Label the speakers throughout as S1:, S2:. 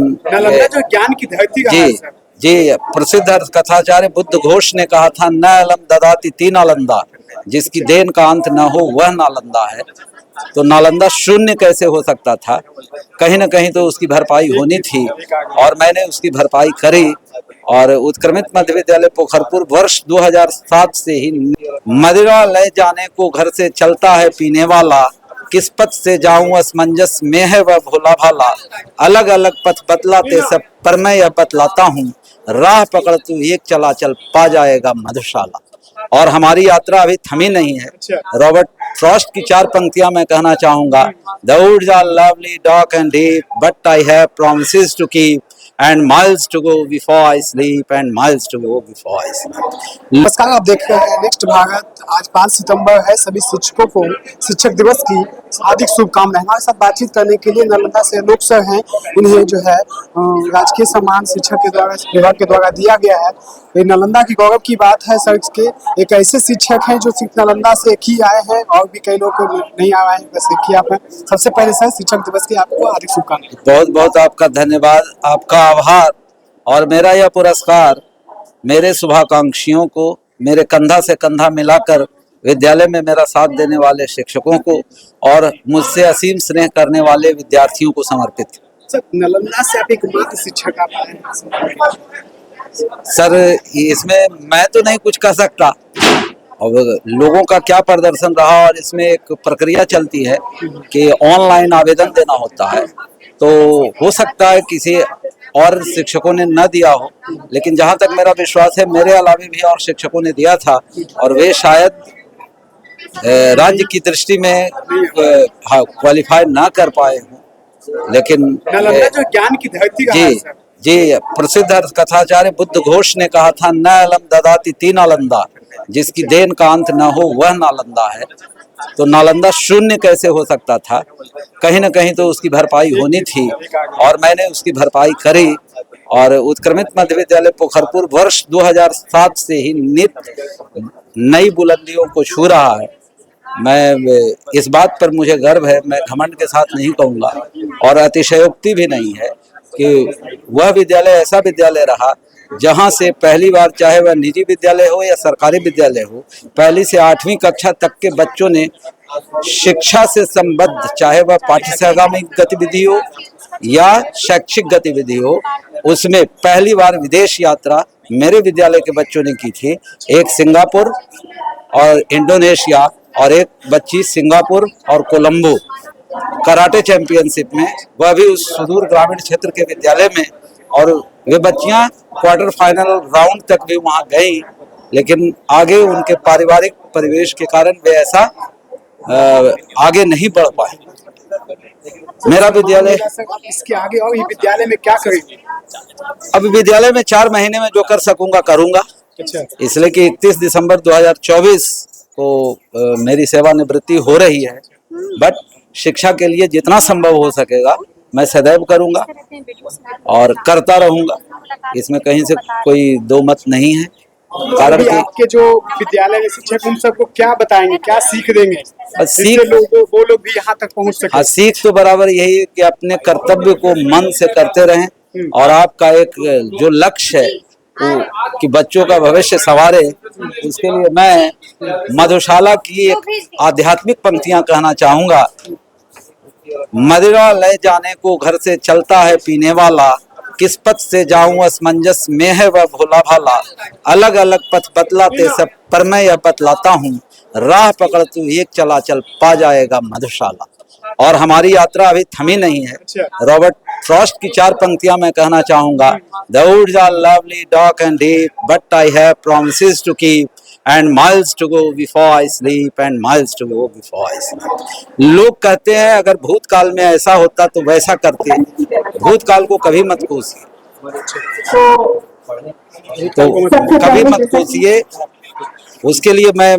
S1: नालंदा जो ज्ञान की धरती का
S2: जी जी, प्रसिद्ध कथाचार्य बुद्ध घोष ने कहा था, न अलम ददाति तीन नालंदा, जिसकी देन का अंत न हो वह नालंदा है। तो नालंदा शून्य कैसे हो सकता था? कहीं न कहीं तो उसकी भरपाई होनी थी और मैंने उसकी भरपाई करी। और उत्क्रमित मध्य विद्यालय पोखरपुर वर्ष 2007 से ही मदिरा ले जाने को घर से चलता है पीने वाला, किस्मत से जाऊं असमंजस में है वह भोला भाला, अलग अलग पथ बतलाते सब पर मैं यह बतलाता हूँ, राह पकड़ तू एक चला चल पा जाएगा मधुशाला। और हमारी यात्रा अभी थमी नहीं है। रॉबर्ट फ्रॉस्ट की 4 पंक्तियां मैं कहना चाहूंगा। The woods are lovely dark and deep but I have promises to keep and miles to go before I sleep and miles to go before I sleep।
S1: नमस्कार, आप देख रहे हैं नेक्स्ट भारत। आज 5 सितंबर है। सभी शिक्षकों को शिक्षक दिवस की हार्दिक शुभकामनाएं। हमारे साथ बातचीत करने के लिए नालंदा से लोक सर हैं। उन्हें जो है राजकीय सम्मान शिक्षक के द्वारा विभाग के द्वारा दिया गया है। ये नालंदा की गौरव की बात है सर के। एक ऐसे शिक्षक हैं जो सिर्फ नालंदा से एक ही आए हैं और भी कई लोग नहीं आए हैं, बस एक ही आप हैं। सबसे पहले सर शिक्षक दिवस की आपको हार्दिक शुभकामनाएं।
S2: बहुत बहुत आपका धन्यवाद, आपका आभार। और मेरा यह पुरस्कार मेरे शुभाकांक्षियों को, मेरे कंधा से कंधा मिलाकर विद्यालय में मेरा साथ देने वाले शिक्षकों को और मुझसे असीम स्नेह करने वाले विद्यार्थियों को समर्पित है।
S1: सर, नालंदा से आप एक मात्र शिक्षक आप आए हैं।
S2: सर, इसमें मैं तो नहीं कुछ कह सकता, और लोगों का क्या प्रदर्शन रहा। और इसमें एक प्रक्रिया चलती है कि ऑनलाइन आवेदन देना होता है, तो हो सकता है किसी और शिक्षकों ने न दिया हो, लेकिन जहां तक मेरा विश्वास है मेरे अलावा भी और शिक्षकों ने दिया था और वे शायद राज्य की दृष्टि में क्वालिफाई ना कर पाए हों। लेकिन
S1: नालंदा जो ज्ञान की धरती का है सर।
S2: जी, प्रसिद्ध कथाचार्य बुद्ध घोष ने कहा था, न अलम ददाति तीन नालंदा, जिसकी देन का अंत न हो वह नालंदा है। तो नालंदा शून्य कैसे हो सकता था? कहीं न कहीं तो उसकी भरपाई होनी थी और मैंने उसकी भरपाई करी। और उत्क्रमित मध्य विद्यालय पोखरपुर वर्ष 2007 से ही नित्य नई बुलंदियों को छू रहा है। मैं इस बात पर मुझे गर्व है, मैं घमंड के साथ नहीं कहूँगा और अतिशयोक्ति भी नहीं है कि वह विद्यालय ऐसा विद्यालय रहा जहां से पहली बार, चाहे वह निजी विद्यालय हो या सरकारी विद्यालय हो, 1 से 8वीं कक्षा तक के बच्चों ने शिक्षा से संबद्ध, चाहे वह पाठ्यक्रमिक गतिविधि हो या शैक्षिक गतिविधि हो, उसमें पहली बार विदेश यात्रा मेरे विद्यालय के बच्चों ने की थी। एक सिंगापुर और इंडोनेशिया और एक बच्ची सिंगापुर और कोलंबो कराटे चैंपियनशिप में, वह भी उस सुदूर ग्रामीण क्षेत्र के विद्यालय में। और वे बच्चियां क्वार्टर फाइनल राउंड तक भी वहां गई, लेकिन आगे उनके पारिवारिक परिवेश के कारण वे ऐसा आगे नहीं बढ़ पाए। मेरा विद्यालय
S1: इसके आगे और ये विद्यालय में क्या करेंगे?
S2: अब विद्यालय में 4 महीने में जो कर सकूंगा करूंगा।
S1: अच्छा।
S2: इसलिए कि 31 दिसंबर 2024 को मेरी सेवानिवृत्ति हो रही है, बट शिक्षा के लिए जितना संभव हो सकेगा मैं सदैव करूंगा और करता रहूंगा। इसमें कहीं से कोई दो मत नहीं है। कारण कि
S1: आपके जो विद्यालय में शिक्षक उन सबको क्या बताएंगे, क्या सीख देंगे,
S2: सीख
S1: वो लोग भी यहाँ तक पहुँच सके?
S2: हाँ, सीख तो बराबर यही है कि अपने कर्तव्य को मन से करते रहें और आपका एक जो लक्ष्य है कि बच्चों का भविष्य संवारे, उसके लिए मैं मधुशाला की एक आध्यात्मिक पंक्तियां कहना चाहूंगा। मदिरा ले जाने को घर से चलता है पीने वाला, किस्मत से जाऊं असमंजस में है वह भोला भाला, अलग अलग पथ बतलाते सब पर मैं यह बतलाता हूँ, राह पकड़ तू एक चला चल पा जाएगा मधुशाला। और हमारी यात्रा अभी थमी नहीं है। रॉबर्ट फ्रॉस्ट की 4 पंक्तियां मैं कहना चाहूंगा। The woods are lovely dark and deep but I have promises to keep and miles to go before I sleep and miles to go before I sleep। लोग कहते हैं अगर भूतकाल में ऐसा होता तो वैसा करते। भूतकाल को कभी मत कोसिए, तो कभी मत कोसिए। उसके लिए मैं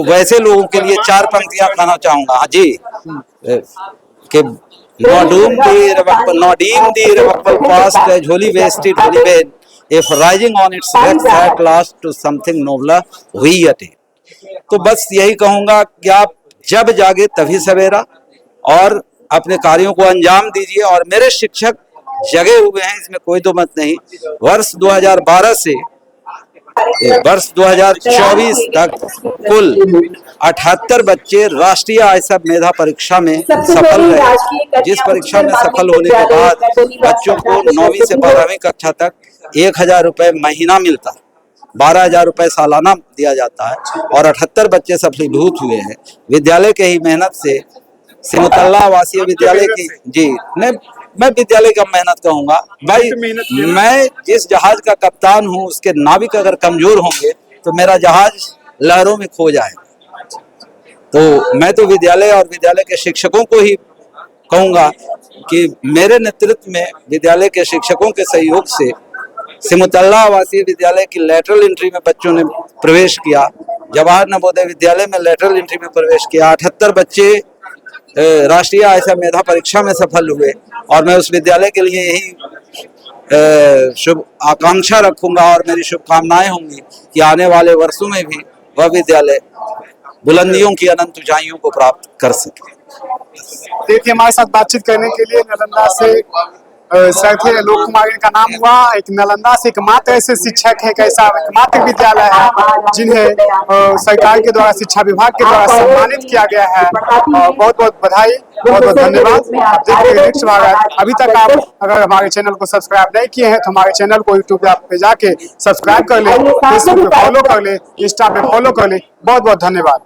S2: वैसे लोगों के लिए 4 पंक्तियां कहना चाहूंगा। हाँ जी, कि not deem the irrevocable past as wholly wasted, wholly vain, if rising on its wrecks at last to something nobler we attain। तो बस यही कहूंगा कि आप जब जागे तभी सवेरा और अपने कार्यों को अंजाम दीजिए। और मेरे शिक्षक जगे हुए हैं, इसमें कोई दो मत नहीं। वर्ष 2012 से वर्ष 2024 तक कुल 78 बच्चे राष्ट्रीय आयसब मेधा परीक्षा में सफल रहे, जिस परीक्षा में सफल होने के बाद बच्चों को 9वीं से 12वीं कक्षा तक 1000 रुपये महीना मिलता है, 12,000 रुपये सालाना दिया जाता है और 78 बच्चे सफलीभूत हुए हैं विद्यालय के ही मेहनत से। सिमुतल्ला आवासीय विद्यालय की जी मैं विद्यालय का मेहनत कहूंगा भाई। मैं जिस जहाज का कप्तान हूं उसके नाविक अगर कमजोर होंगे तो मेरा जहाज लहरों में खो जाएगा। तो मैं तो विद्यालय और विद्यालय के शिक्षकों को ही कहूंगा कि मेरे नेतृत्व में विद्यालय के शिक्षकों के सहयोग से सिमुतल्ला आवासीय विद्यालय की लेटरल एंट्री में बच्चों ने प्रवेश किया। जवाहर नवोदय विद्यालय में लेटरल एंट्री में प्रवेश किया। 78 बच्चे राष्ट्रीय आयसब मेधा परीक्षा में सफल हुए और मैं उस विद्यालय के लिए यही शुभ आकांक्षा रखूंगा और मेरी शुभकामनाएं होंगी कि आने वाले वर्षों में भी वह विद्यालय बुलंदियों की अनंत ऊंचाइयों को प्राप्त कर सके।
S1: देखिए, हमारे साथ बातचीत करने के लिए नालंदा से सर थे लोक कुमार, इनका नाम हुआ। एक नालंदा से एकमात्र ऐसे शिक्षक है, कैसा एकमात्र विद्यालय है जिन्हें सरकार के द्वारा, शिक्षा विभाग के द्वारा सम्मानित किया गया है। बहुत बहुत बधाई, बहुत बहुत धन्यवाद। आप देख रहे हैं नेक्स्ट भारत। अभी तक आप अगर हमारे चैनल को सब्सक्राइब नहीं किए हैं तो हमारे चैनल को यूट्यूब पे जाके सब्सक्राइब कर ले, फेसबुक पे फॉलो कर ले, इंस्टा पे फॉलो कर ले। बहुत बहुत धन्यवाद।